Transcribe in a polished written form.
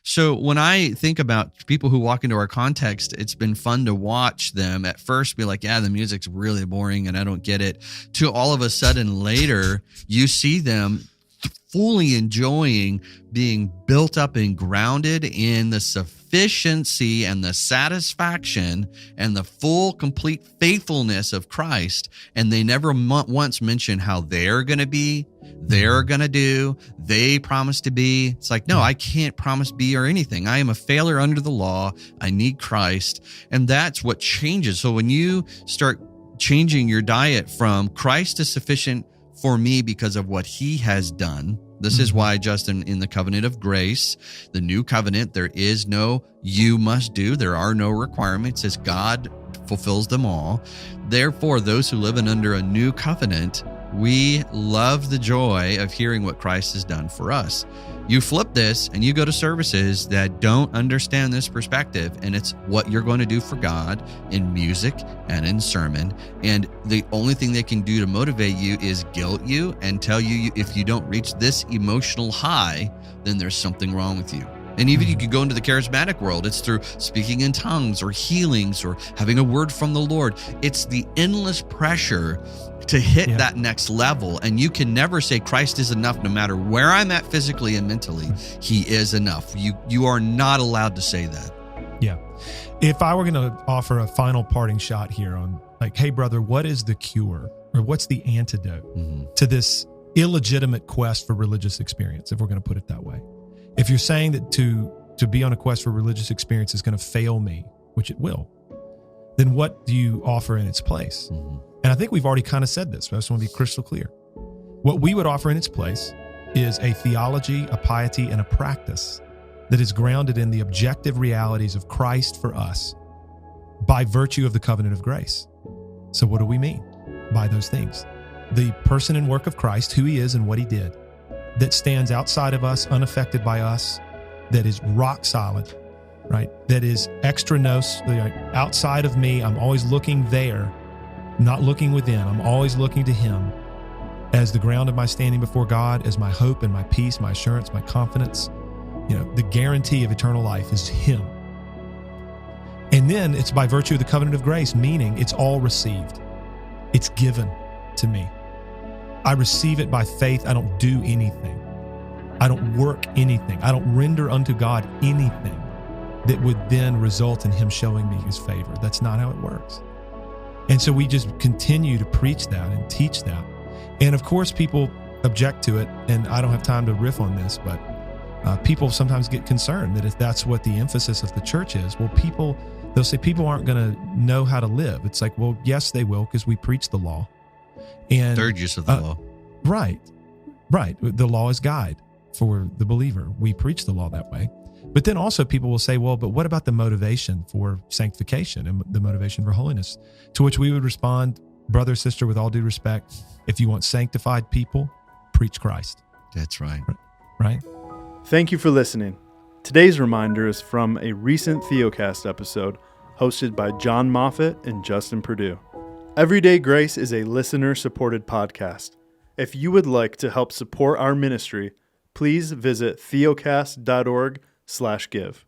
So when I think about people who walk into our context, it's been fun to watch them at first be like, yeah, the music's really boring and I don't get it. To all of a sudden later, you see them fully enjoying being built up and grounded in the sufficiency and the satisfaction and the full, complete faithfulness of Christ. And they never once mention how they're going to be, they're going to do, they promise to be. It's like, no, I can't promise be or anything. I am a failure under the law. I need Christ. And that's what changes. So when you start changing your diet from Christ is sufficient for me because of what he has done. This is why, Justin, in the covenant of grace, the new covenant, there is no you must do. There are no requirements as God fulfills them all. Therefore, those who live in under a new covenant, we love the joy of hearing what Christ has done for us. You flip this and you go to services that don't understand this perspective, and it's what you're going to do for God in music and in sermon. And the only thing they can do to motivate you is guilt you and tell you if you don't reach this emotional high, then there's something wrong with you. And even you could go into the charismatic world. It's through speaking in tongues or healings or having a word from the Lord. It's the endless pressure to hit that next level. And you can never say Christ is enough no matter where I'm at physically and mentally. He is enough. You are not allowed to say that. Yeah. If I were going to offer a final parting shot here on like, hey, brother, what is the cure or what's the antidote to this illegitimate quest for religious experience, if we're going to put it that way? If you're saying that to be on a quest for religious experience is going to fail me, which it will, then what do you offer in its place? And I think we've already kind of said this, but I just want to be crystal clear. What we would offer in its place is a theology, a piety, and a practice that is grounded in the objective realities of Christ for us by virtue of the covenant of grace. So what do we mean by those things? The person and work of Christ, who he is and what he did, that stands outside of us, unaffected by us, that is rock solid, right? That is extra nos, outside of me. I'm always looking there, not looking within. I'm always looking to him as the ground of my standing before God, as my hope and my peace, my assurance, my confidence. The guarantee of eternal life is him. And then it's by virtue of the covenant of grace, meaning it's all received. It's given to me. I receive it by faith. I don't do anything. I don't work anything. I don't render unto God anything that would then result in him showing me his favor. That's not how it works. And so we just continue to preach that and teach that. And of course, people object to it, and I don't have time to riff on this, but people sometimes get concerned that if that's what the emphasis of the church is, well, they'll say people aren't going to know how to live. It's like, well, yes, they will, because we preach the law. And third use of the law. Right. The law is guide for the believer. We preach the law that way. But then also people will say, well, but what about the motivation for sanctification and the motivation for holiness? To which we would respond, brother, sister, with all due respect, if you want sanctified people, preach Christ. That's right. Right? Thank you for listening. Today's reminder is from a recent Theocast episode hosted by John Moffitt and Justin Perdue. Everyday Grace is a listener-supported podcast. If you would like to help support our ministry, please visit theocast.org/give.